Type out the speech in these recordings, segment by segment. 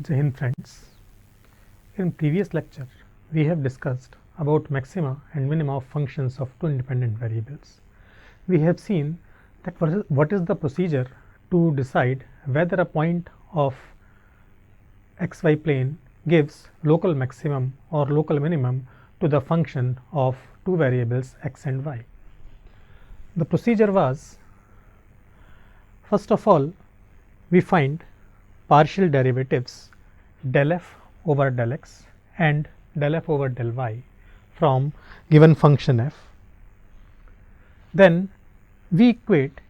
Jai Hind friends. In previous lecture, we have discussed about maxima and minima of functions of two independent variables. We have seen that what is the procedure to decide whether a point of xy plane gives local maximum or local minimum to the function of two variables x and y. The procedure was, first of all, we find partial derivatives del f over del x and del f over del y from given function f. Then we equate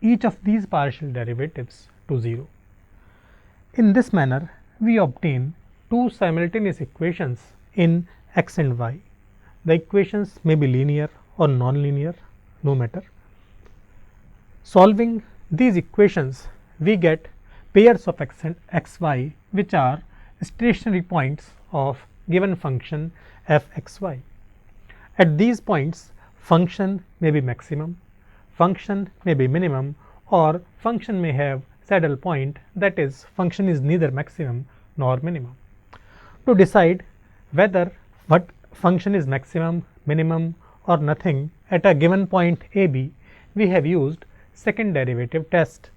each of these partial derivatives to 0. In this manner, we obtain two simultaneous equations in x and y. The equations may be linear or non-linear, no matter. Solving these equations, we get pairs of x and xy which are stationary points of given function f x y. At these points, function may be maximum, function may be minimum, or function may have saddle point, that is, function is neither maximum nor minimum. To decide whether what function is maximum, minimum, or nothing at a given point a b, we have used second derivative test.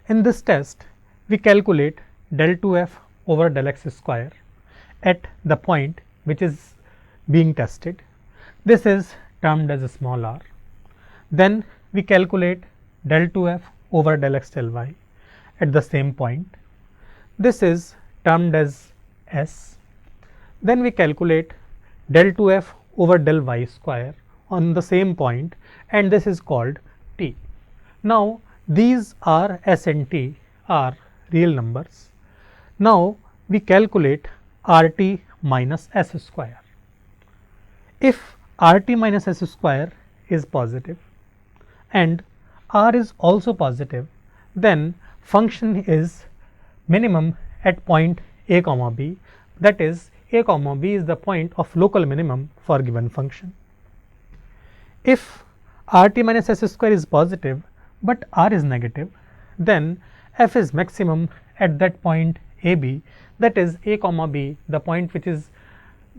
In this test, we calculate del 2f over del x square at the point which is being tested. This is termed as a small r. Then we calculate del 2f over del x del y at the same point. This is termed as s. Then we calculate del 2f over del y square on the same point, and this is called t. Now these r, s and t are real numbers. Now we calculate rt minus s square. If rt minus s square is positive and r is also positive, then function is minimum at point a comma b, that is, a comma b is the point of local minimum for given function. If rt minus s square is positive but r is negative, then f is maximum at that point a b, that is, a comma b, the point which is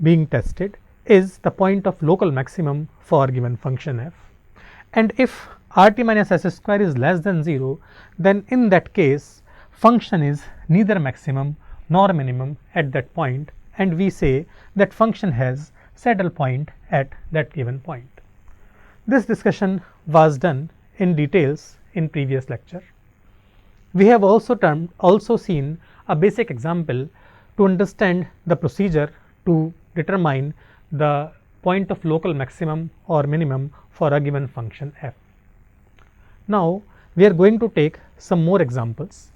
being tested, is the point of local maximum for given function f. And if rt minus s square is less than 0, then in that case function is neither maximum nor minimum at that point, and we say that function has saddle point at that given point. This discussion was done in details in previous lecture. We have also seen a basic example to understand the procedure to determine the point of local maximum or minimum for a given function f. Now we are going to take some more examples.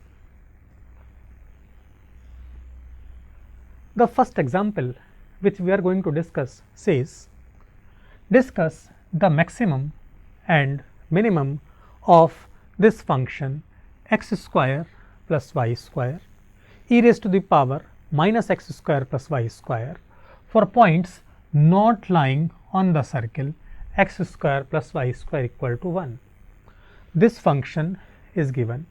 The first example which we are going to discuss says, discuss the maximum and minimum of this function x square plus y square e raised to the power minus x square plus y square for points not lying on the circle x square plus y square equal to 1. This function is given.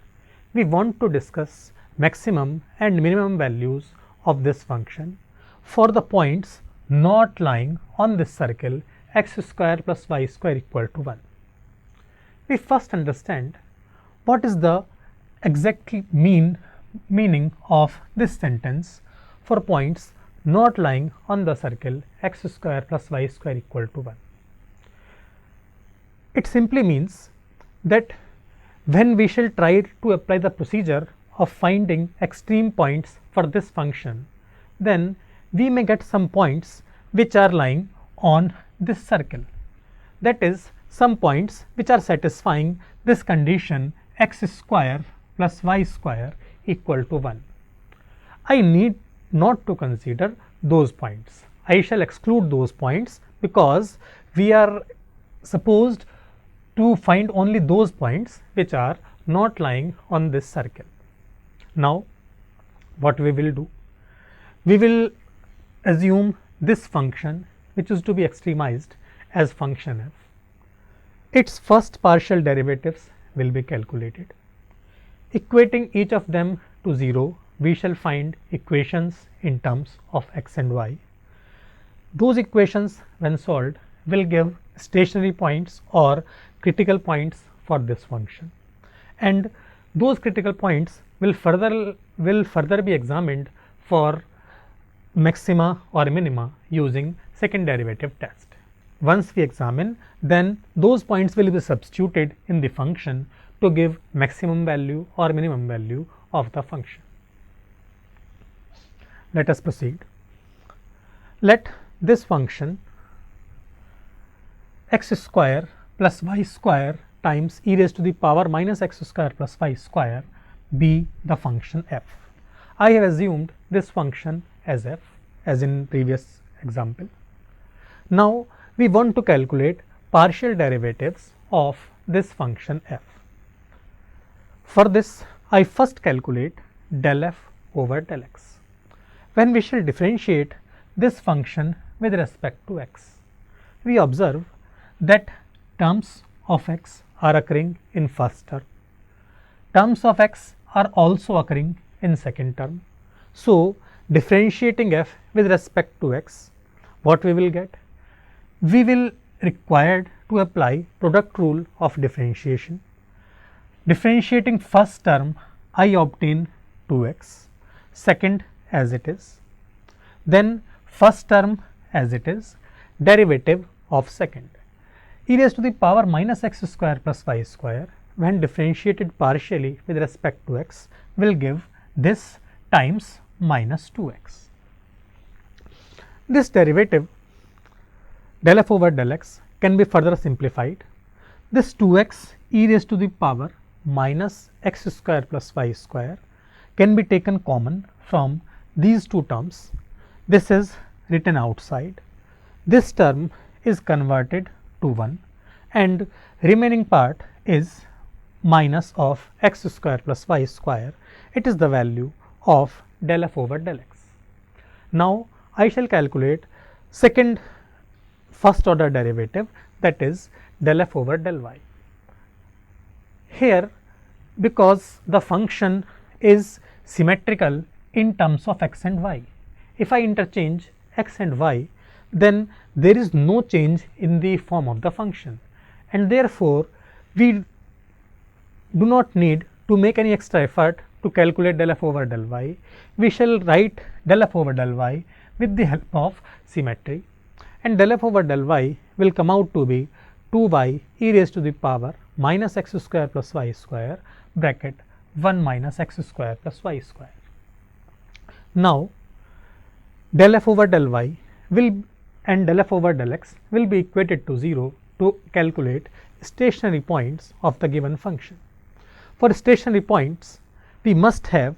We want to discuss maximum and minimum values of this function for the points not lying on this circle x square plus y square equal to 1. We first understand what is the exactly meaning of this sentence for points not lying on the circle x square plus y square equal to 1. It simply means that when we shall try to apply the procedure of finding extreme points for this function, then we may get some points which are lying on this circle, that is, some points which are satisfying this condition x square plus y square equal to 1. I need not to consider those points. I shall exclude those points because we are supposed to find only those points which are not lying on this circle. Now what we will do? We will assume this function which is to be extremized as function f. Its first partial derivatives will be calculated. Equating each of them to 0, we shall find equations in terms of x and y. Those equations when solved will give stationary points or critical points for this function, and those critical points will further be examined for maxima or minima using second derivative test. Once we examine, then those points will be substituted in the function to give maximum value or minimum value of the function. Let us proceed. Let this function x square plus y square times e raised to the power minus x square plus y square be the function f. I have assumed this function as f as in previous example. Now we want to calculate partial derivatives of this function f. For this, I first calculate del f over del x. When we shall differentiate this function with respect to x, we observe that terms of x are occurring in first term. Terms of x are also occurring in second term. So, differentiating f with respect to x, what we will get? We will required to apply product rule of differentiation. Differentiating first term, I obtain 2x, second as it is, then first term as it is, derivative of second. E raised to the power minus x square plus y square when differentiated partially with respect to x will give this times minus 2x. This derivative del f over del x can be further simplified. This 2x e raised to the power minus x square plus y square can be taken common from these two terms. This is written outside. This term is converted to 1 and remaining part is minus of x square plus y square. It is the value of del f over del x. Now I shall calculate second first order derivative, that is del f over del y. Here, because the function is symmetrical in terms of x and y, if I interchange x and y, then there is no change in the form of the function, and therefore we do not need to make any extra effort to calculate del f over del y. We shall write del f over del y with the help of symmetry, and del f over del y will come out to be 2y e raised to the power minus x square plus y square bracket 1 minus x square plus y square. Now del f over del y will and del f over del x will be equated to 0 to calculate stationary points of the given function. For stationary points, we must have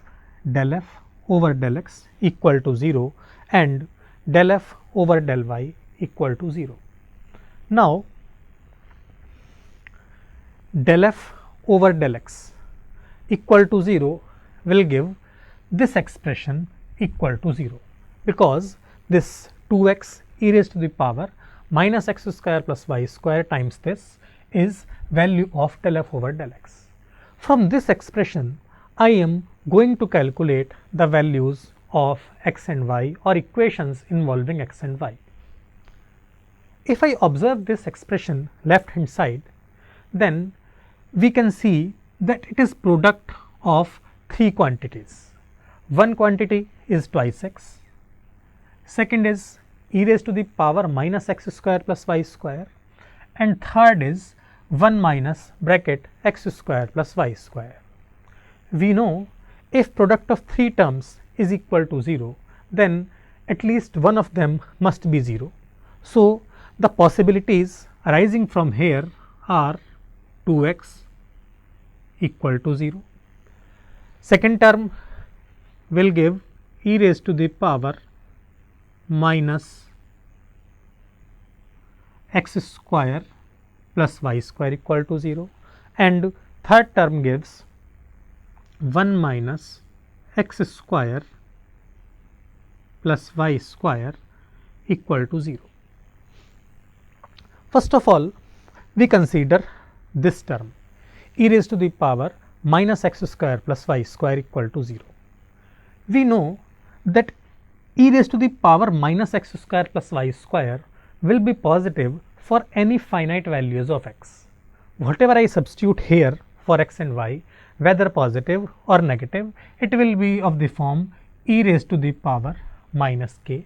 del f over del x equal to 0 and del f over del y equal to 0. Now del f over del x equal to 0 will give this expression equal to 0, because this 2x e raised to the power minus x square plus y square times this is value of del f over del x. From this expression, I am going to calculate the values of x and y or equations involving x and y. If I observe this expression left hand side, then we can see that it is product of three quantities. One quantity is twice x, second is e raised to the power minus x square plus y square, and third is 1 minus bracket x square plus y square. We know if product of three terms is equal to 0, then at least one of them must be 0. So the possibilities arising from here are 2x equal to 0. Second term will give e raised to the power minus x square plus y square equal to 0, and third term gives 1 minus x square plus y square equal to 0. First of all, we consider this term e raised to the power minus x square plus y square equal to 0. we know that e raised to the power minus x square plus y square will be positive for any finite values of x. Whatever I substitute here for x and y, whether positive or negative, it will be of the form e raised to the power minus k,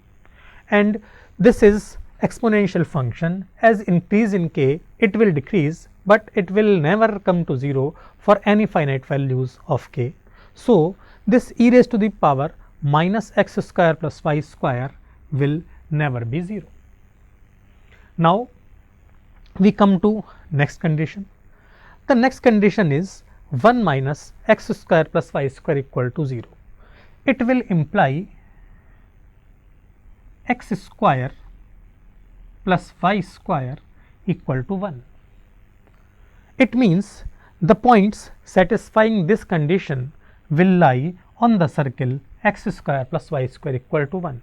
and this is exponential function. As increase in k, it will decrease, but it will never come to 0 for any finite values of k. So, this e raised to the power minus x square plus y square will never be 0. Now, we come to next condition. The next condition is 1 minus x square plus y square equal to 0. It will imply x square plus y square equal to 1. It means the points satisfying this condition will lie on the circle x square plus y square equal to 1.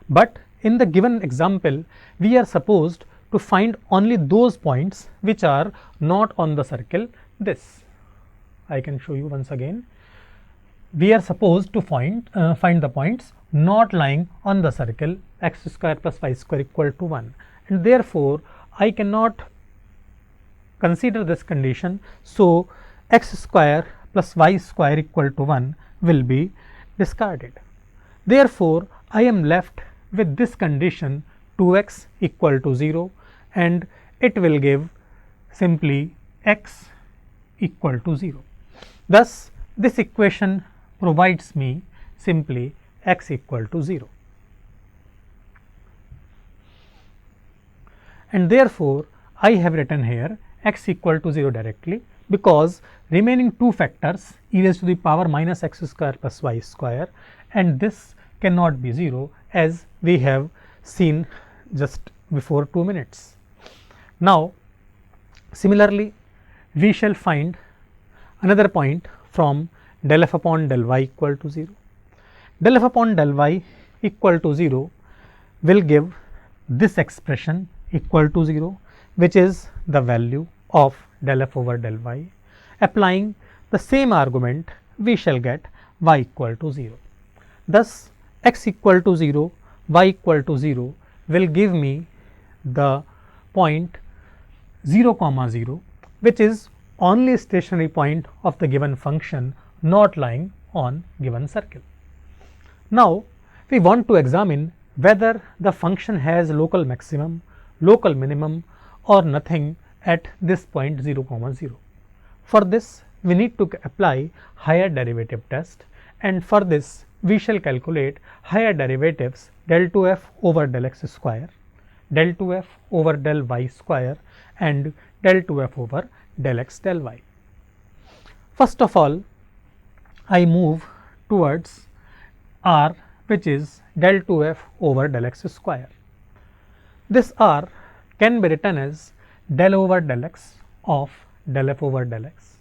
But in the given example, we are supposed to find only those points which are not on the circle this. I can show you once again. We are supposed to find the points not lying on the circle x square plus y square equal to 1, and therefore I cannot consider this condition. So, x square plus y square equal to 1 will be discarded. Therefore, I am left with this condition 2x equal to 0, and it will give simply x equal to 0. Thus, this equation provides me simply x equal to 0, and therefore I have written here x equal to 0 directly, because remaining two factors e raised to the power minus x square plus y square, and this cannot be 0, as we have seen just before 2 minutes. Now, similarly, we shall find another point from del f upon del y equal to 0. Del f upon del y equal to 0 will give this expression equal to 0, which is the value of del f over del y. Applying the same argument, we shall get y equal to 0. Thus, x equal to 0, y equal to 0 will give me the point 0 comma 0, which is only stationary point of the given function not lying on given circle. Now, we want to examine whether the function has local maximum, local minimum, or nothing at this point 0 comma 0. For this, we need to apply higher derivative test, and for this we shall calculate higher derivatives del 2f over del x square, del 2f over del y square, and del 2f over del x del y. First of all, I move towards r, which is del 2f over del x square. This r can be written as del over del x of del f over del x.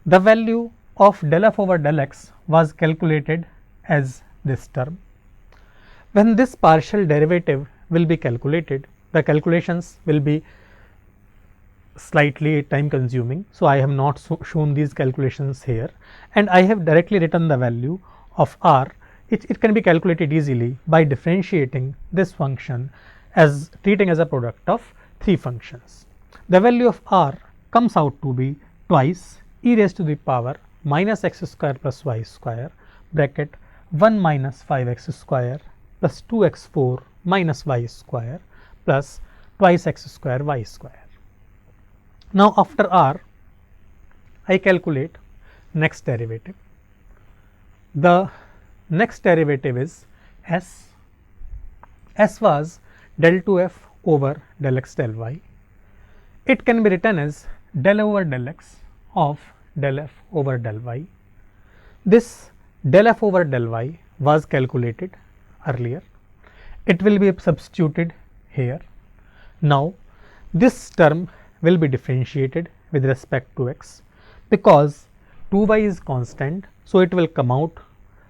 The value of del f over del x was calculated as this term. When this partial derivative will be calculated, the calculations will be slightly time consuming. So, I have not shown these calculations here, and I have directly written the value of r. It can be calculated easily by differentiating this function as treating as a product of three functions. The value of r comes out to be twice e raised to the power minus x square plus y square bracket 1 minus 5x square plus 2x4 minus y square plus twice x square y square. Now, after r, I calculate next derivative. The next derivative is s. S was del 2f over del x del y. It can be written as del over del x of del f over del y. This del f over del y was calculated earlier. It will be substituted here. Now, this term will be differentiated with respect to x, because 2y is constant. So, it will come out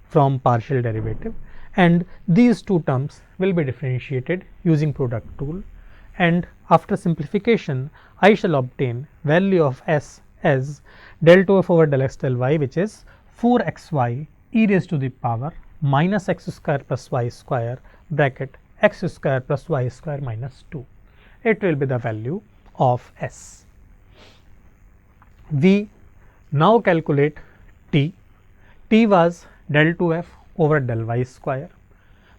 from partial derivative, and these two terms will be differentiated using product rule, and after simplification I shall obtain value of s as del 2f over del x del y, which is 4xy e raised to the power minus x square plus y square bracket x square plus y square minus 2. It will be the value of s. We now calculate t. T was del 2f over del y square,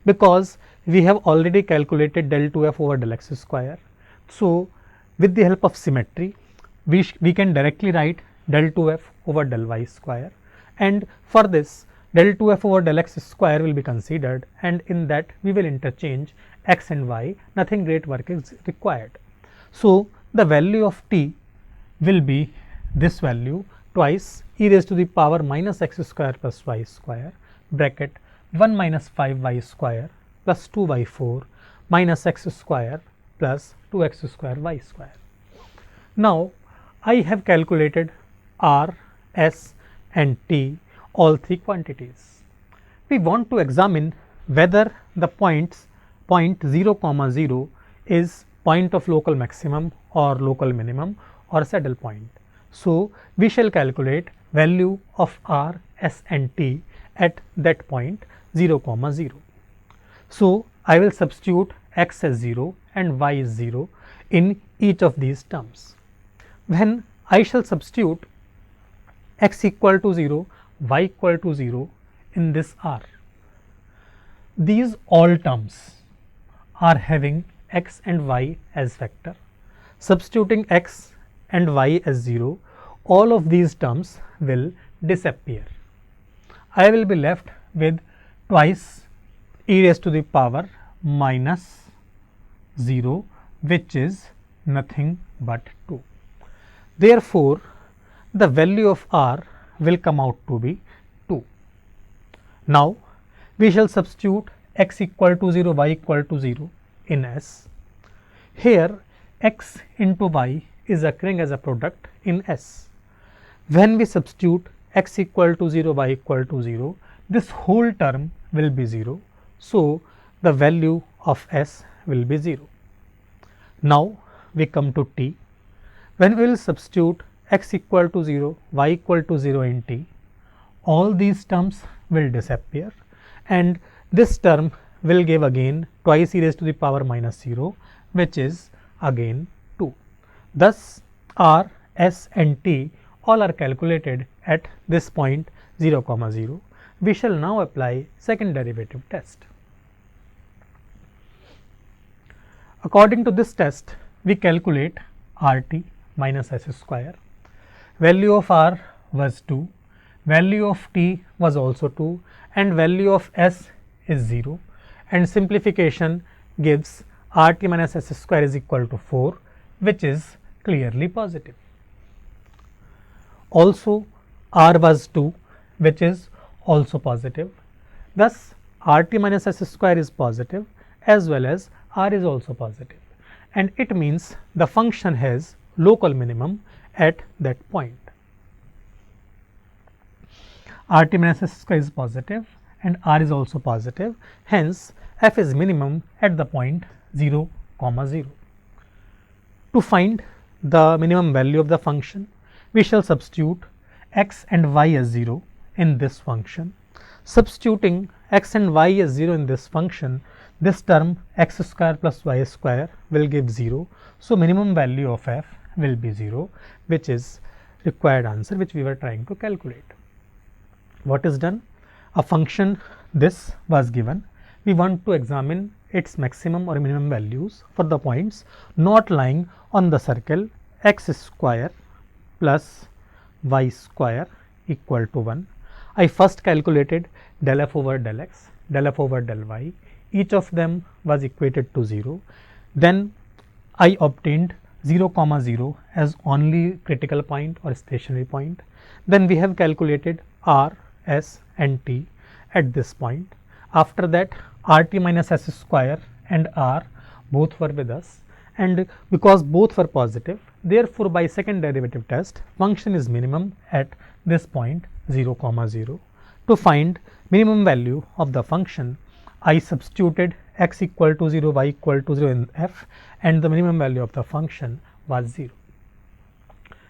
because we have already calculated del 2f over del x square. So, with the help of symmetry, we can directly write del 2f over del y square, and for this del 2f over del x square will be considered, and in that we will interchange x and y, nothing great work is required. So, the value of t will be this value twice e raised to the power minus x square plus y square bracket 1 minus 5y square plus 2y4 minus x square plus 2x square y square. Now, I have calculated r, s and t, all three quantities. We want to examine whether the point 0, 0 is point of local maximum or local minimum or saddle point. So, we shall calculate value of r, s and t at that point 0, 0. So, I will substitute x as 0 and y is 0 in each of these terms. When I shall substitute x equal to 0, y equal to 0 in this r, these all terms are having x and y as vector. Substituting x and y as 0, all of these terms will disappear. I will be left with twice e raised to the power minus 0, which is nothing but 2. Therefore, the value of r will come out to be 2. Now, we shall substitute x equal to 0, y equal to 0 in S. Here, x into y is occurring as a product in S. When we substitute x equal to 0, y equal to 0, this whole term will be 0. So, the value of S will be 0. Now, we come to t. When we will substitute x equal to 0, y equal to 0 in t, all these terms will disappear, and this term will give again twice e raised to the power minus 0, which is again 2. Thus, r, s and t all are calculated at this point 0, 0. We shall now apply second derivative test. According to this test, we calculate RT minus S square. Value of R was 2, value of T was also 2, and value of S is 0, and simplification gives RT minus S square is equal to 4, which is clearly positive. Also, R was 2, which is also positive. Thus, RT minus S square is positive as well as R is also positive, and it means the function has local minimum at that point. RT minus S square is positive and R is also positive, hence f is minimum at the point 0, 0. To find the minimum value of the function, we shall substitute x and y as 0 in this function. Substituting x and y as 0 in this function, this term x square plus y square will give 0. So, minimum value of f will be 0, which is required answer which we were trying to calculate. What is done? A function this was given. We want to examine its maximum or minimum values for the points not lying on the circle x square plus y square equal to 1. I first calculated del f over del x, del f over del y. Each of them was equated to 0. Then I obtained 0, 0 as only critical point or stationary point. Then we have calculated r, s and t at this point. After that, RT minus S square and R both were with us, and because both were positive, therefore by second derivative test, function is minimum at this point 0, 0. To find minimum value of the function, I substituted x equal to 0, y equal to 0 in f, and the minimum value of the function was 0.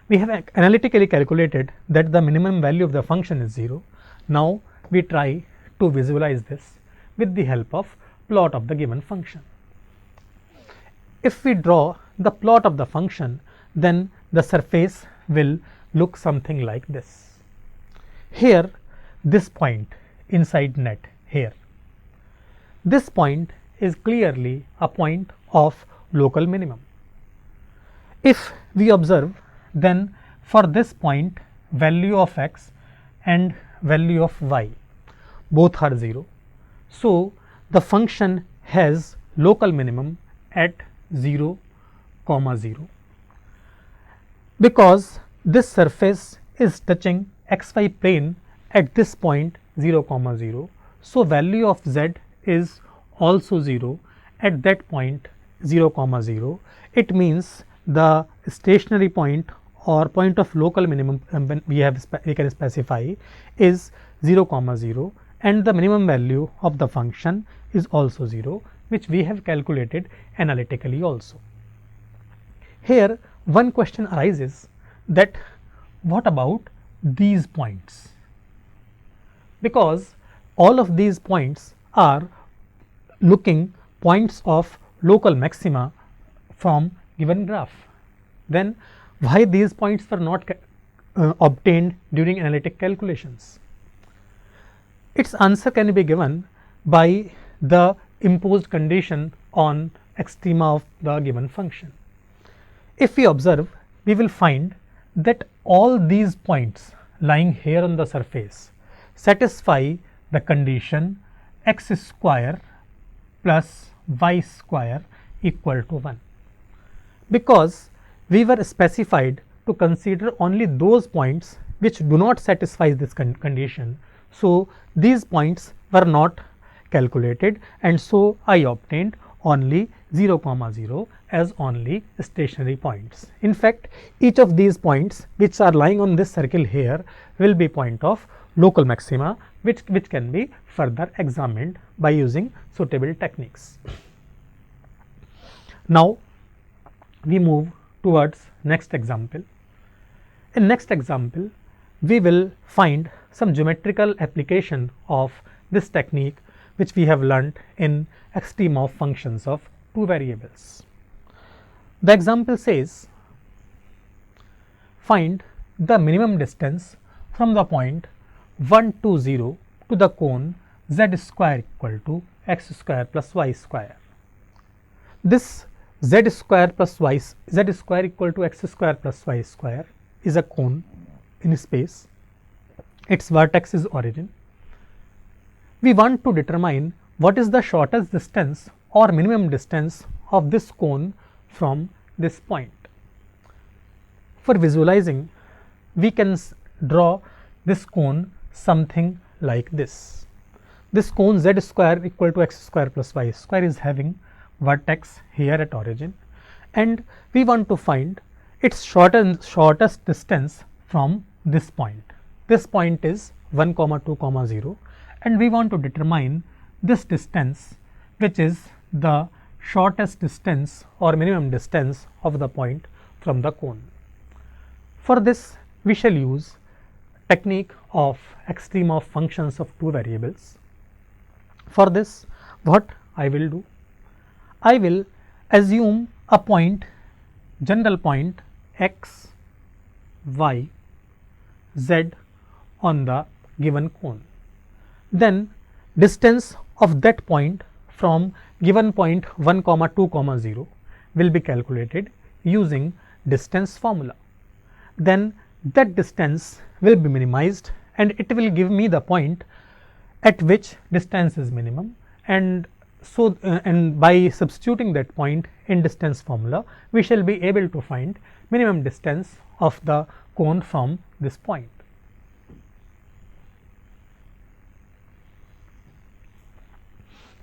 We have analytically calculated that the minimum value of the function is 0. Now, we try to visualize this with the help of plot of the given function. If we draw the plot of the function, then the surface will look something like this. Here, this point inside net here, this point is clearly a point of local minimum. If we observe, then for this point value of x and value of y both are 0. So, the function has local minimum at 0, 0. Because this surface is touching xy plane at this point 0, 0. So, value of z is also 0 at that point 0, 0. It means the stationary point or point of local minimum we can specify is 0, 0, and the minimum value of the function is also 0, which we have calculated analytically also. Here one question arises that what about these points, because all of these points are looking points of local maxima from given graph. Then why these points were not obtained during analytic calculations? Its answer can be given by the imposed condition on extrema of the given function. If we observe, we will find that all these points lying here on the surface satisfy the condition x square plus y square equal to 1, because we were specified to consider only those points which do not satisfy this condition. So, these points were not calculated, and so I obtained only 0, 0 as only stationary points. In fact, each of these points which are lying on this circle here will be point of local maxima, which can be further examined by using suitable techniques. Now, we move towards next example. In next example, we will find some geometrical application of this technique which we have learnt in extrema of functions of two variables. The example says, find the minimum distance from the point 1, 2, 0 to the cone z square equal to x square plus y square. This z square plus y, z square equal to x square plus y square is a cone in space. Its vertex is origin. We want to determine what is the shortest distance or minimum distance of this cone from this point. For visualizing, we can draw this cone something like this. This cone z square equal to x square plus y square is having vertex here at origin, and we want to find its shortest distance from this point. This point is 1, 2, 0, and we want to determine this distance, which is the shortest distance or minimum distance of the point from the cone. For this, we shall use technique of extrema of functions of two variables. For this, what I will do? I will assume a point, general point x, y, z on the given cone. Then distance of that point from given point 1, 2, 0 will be calculated using distance formula. Then that distance will be minimized, and it will give me the point at which distance is minimum, and so and by substituting that point in distance formula, we shall be able to find minimum distance of the cone from this point.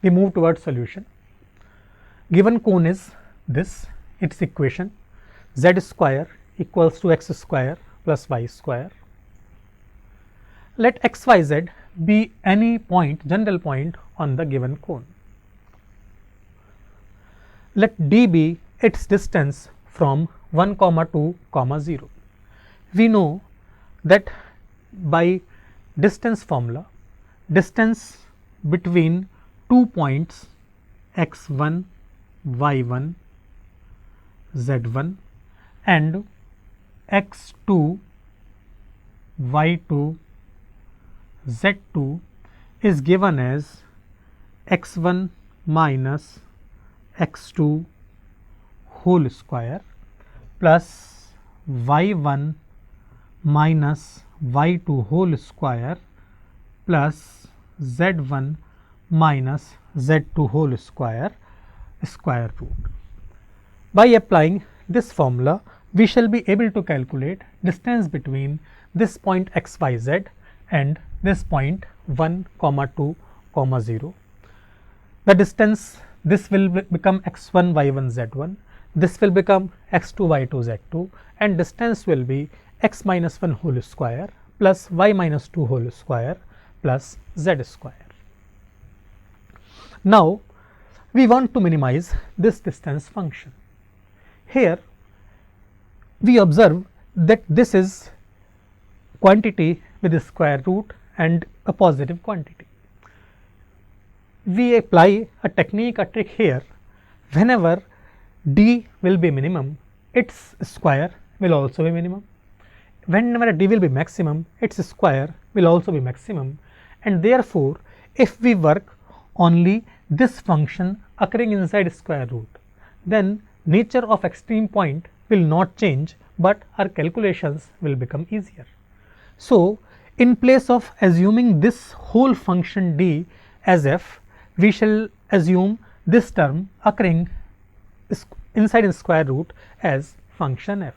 We move towards solution. Given cone is this, its equation z square equals to x square plus y square. Let x, y, z be any point, general point on the given cone. Let d be its distance from 1, 2, 0. We know that by distance formula distance between 2 points x1, y1, z1 and x2, y2, z2 is given as x1 minus x2 whole square plus y1 minus y2 whole square plus z1 minus z2 whole square root. By applying this formula, we shall be able to calculate distance between this point x, y, z and this point 1, 2, 0. The distance, this will become x1, y1, z1, this will become x2, y2, z2 and distance will be x minus 1 whole square plus y minus 2 whole square plus z square. Now, we want to minimize this distance function. Here, we observe that this is quantity with a square root and a positive quantity. We apply a technique, a trick here. Whenever d will be minimum, its square will also be minimum. Whenever d will be maximum, its square will also be maximum, and therefore, if we work only this function occurring inside square root, then nature of extreme point will not change, but our calculations will become easier. So, in place of assuming this whole function d as f, we shall assume this term occurring inside square root as function f.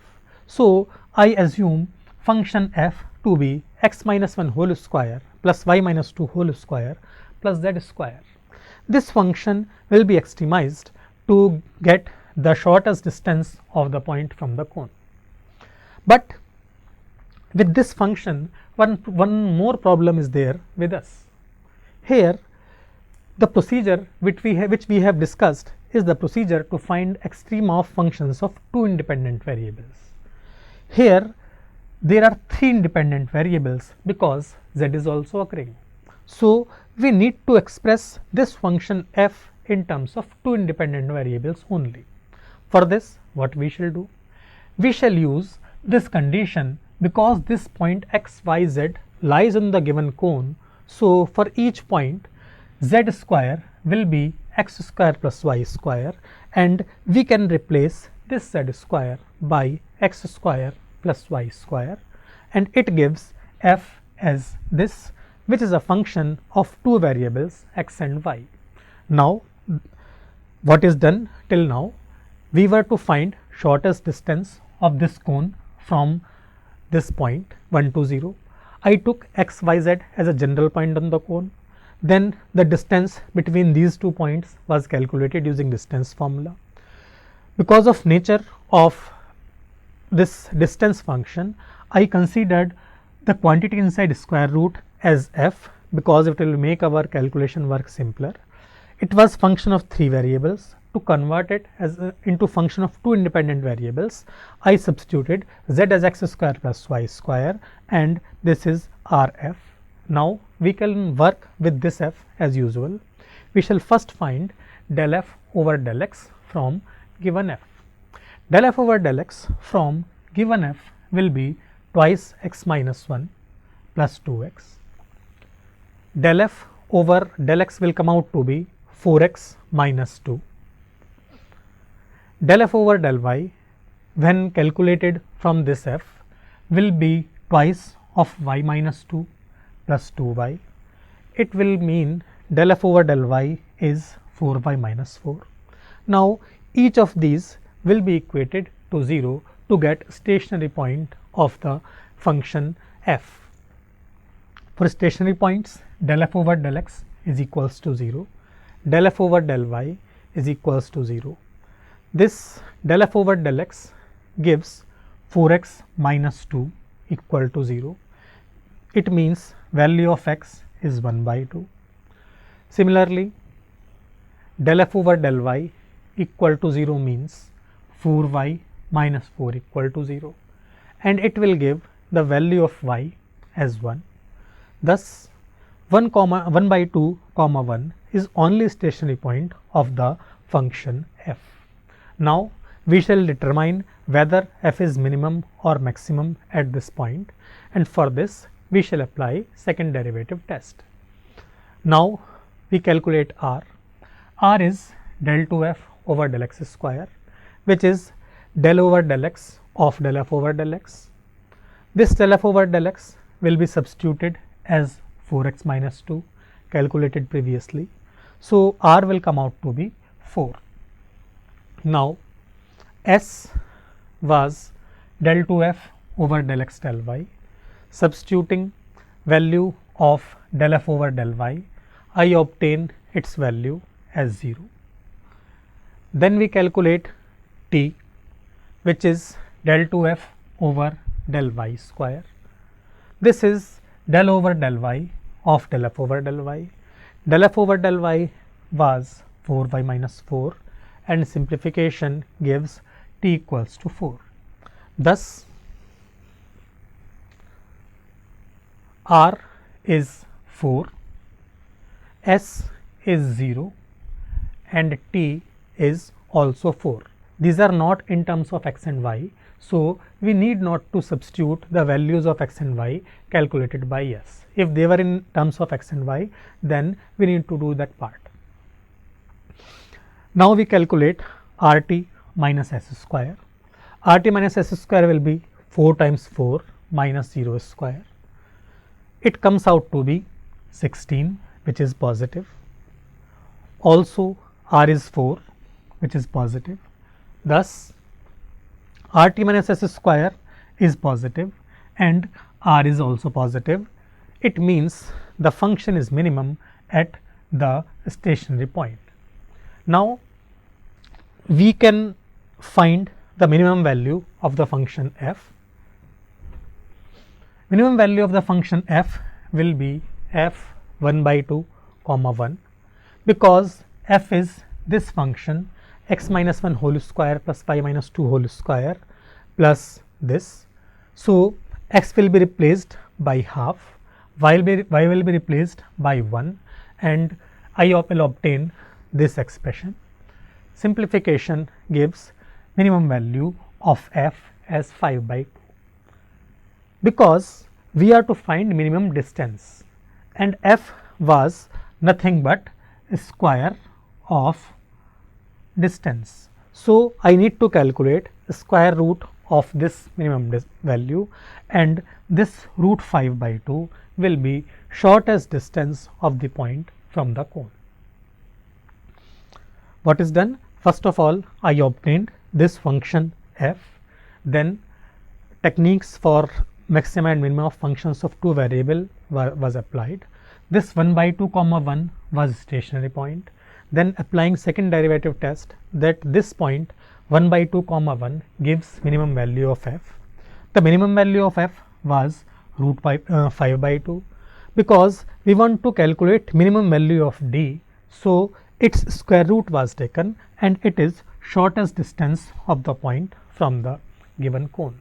So, I assume function f to be x minus 1 whole square plus y minus 2 whole square plus z square. This function will be extremized to get the shortest distance of the point from the cone. But with this function, one more problem is there with us. Here, the procedure which we have discussed is the procedure to find extreme of functions of two independent variables. Here, there are three independent variables because z is also occurring. So, we need to express this function f in terms of two independent variables only. For this, what we shall do? We shall use this condition because this point x, y, z lies on the given cone. So, for each point z square will be x square plus y square, and we can replace this z square by x square plus y square, and it gives f as this, which is a function of two variables x and y. Now, what is done till now? We were to find shortest distance of this cone from this point 1 to 0. I took x, y, z as a general point on the cone. Then the distance between these 2 points was calculated using distance formula. Because of nature of this distance function, I considered the quantity inside square root as f because it will make our calculation work simpler. It was function of 3 variables. To convert it as into function of 2 independent variables, I substituted z as x square plus y square, and this is Rf. Now, we can work with this f as usual. We shall first find del f over del x from given f. Del f over del x from given f will be twice x minus 1 plus 2x. Del f over del x will come out to be 4x minus 2. Del f over del y, when calculated from this f, will be twice of y minus 2 plus 2y. It will mean del f over del y is 4y minus 4. Now, each of these will be equated to 0 to get stationary point of the function f. For stationary points, del f over del x is equals to 0, del f over del y is equals to 0. This del f over del x gives 4x minus 2 equal to 0. It means value of x is 1 by 2. Similarly, del f over del y equal to 0 means 4y minus 4 equal to 0, and it will give the value of y as 1. Thus, 1 by 2 comma 1 is only stationary point of the function f. Now we shall determine whether f is minimum or maximum at this point, and for this we shall apply second derivative test. Now we calculate r. R is del 2f over del x square, which is del over del x of del f over del x. This del f over del x will be substituted as 4x minus 2 calculated previously. So r will come out to be 4. Now s was del 2f over del x del y. Substituting value of del f over del y, I obtain its value as 0. Then we calculate t, which is del 2f over del y square. This is del over del y of del f over del y. Del f over del y was 4y minus 4, and simplification gives t equals to 4. Thus r is 4, s is 0, and t is also 4. These are not in terms of x and y, so we need not to substitute the values of x and y calculated by s. If they were in terms of x and y, then we need to do that part. Now we calculate RT minus s square. RT minus s square will be 4 times 4 minus 0 square. It comes out to be 16, which is positive. Also r is 4, which is positive. Thus RT minus s square is positive and r is also positive. It means the function is minimum at the stationary point. Now we can find the minimum value of the function f. Minimum value of the function f will be f 1 by 2 comma 1, because f is this function x minus 1 whole square plus y minus 2 whole square plus this. So x will be replaced by half, y will be replaced by 1, and I will obtain this expression. Simplification gives minimum value of f as 5 by 2. Because we are to find minimum distance, and f was nothing but square of distance. So I need to calculate the square root of this minimum value, and this root 5 by 2 will be shortest distance of the point from the cone. What is done? First of all, I obtained this function f. Then techniques for maxima and minima of functions of two variable was applied. This 1 by 2 comma 1 was stationary point. Then applying second derivative test, that this point 1 by 2 comma 1 gives minimum value of f. The minimum value of f was root 5 by 2. Because we want to calculate minimum value of d, so its square root was taken, and it is shortest distance of the point from the given cone.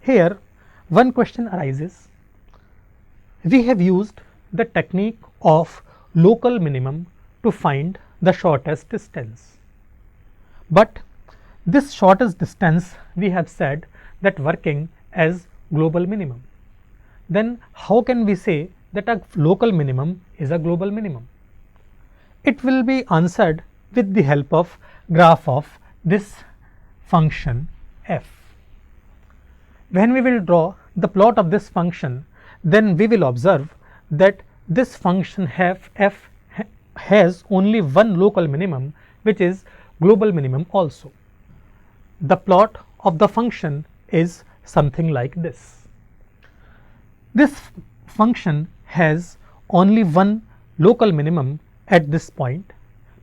Here one question arises. We have used the technique of local minimum to find the shortest distance, but this shortest distance we have said that working as global minimum. Then how can we say that a local minimum is a global minimum? It will be answered with the help of graph of this function f. When we will draw the plot of this function, then we will observe that this function f has only one local minimum, which is global minimum also. The plot of the function is something like this. This function has only one local minimum at this point,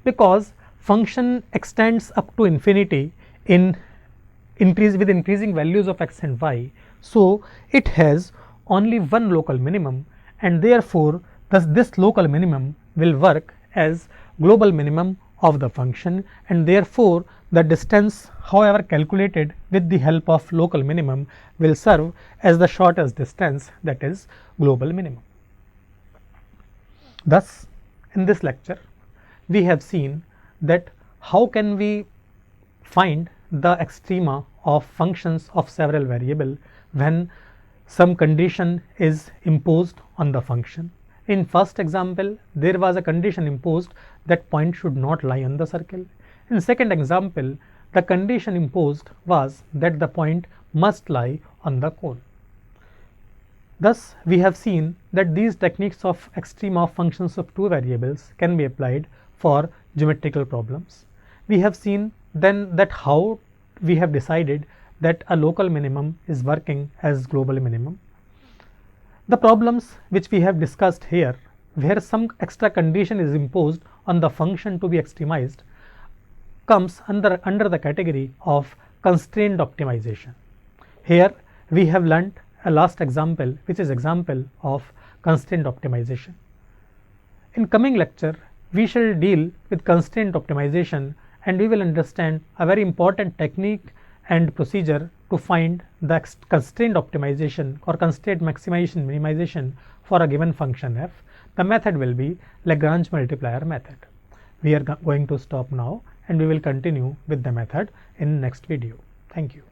because function extends up to infinity with increasing values of x and y. So it has only one local minimum, and therefore thus this local minimum will work as global minimum of the function, and therefore the distance however calculated with the help of local minimum will serve as the shortest distance, that is global minimum. Thus, in this lecture, we have seen that how can we find the extrema of functions of several variable when some condition is imposed on the function. In first example, there was a condition imposed that point should not lie on the circle. In second example, the condition imposed was that the point must lie on the cone. Thus, we have seen that these techniques of extrema of functions of two variables can be applied for geometrical problems. We have seen then that how we have decided that a local minimum is working as global minimum. The problems which we have discussed here, where some extra condition is imposed on the function to be extremized, comes under the category of constrained optimization. Here we have learnt a last example, which is example of constrained optimization. In coming lecture, we shall deal with constrained optimization, and we will understand a very important technique and procedure to find the constrained optimization or constrained maximization minimization for a given function f. The method will be Lagrange multiplier method. We are going to stop now, and we will continue with the method in next video. Thank you.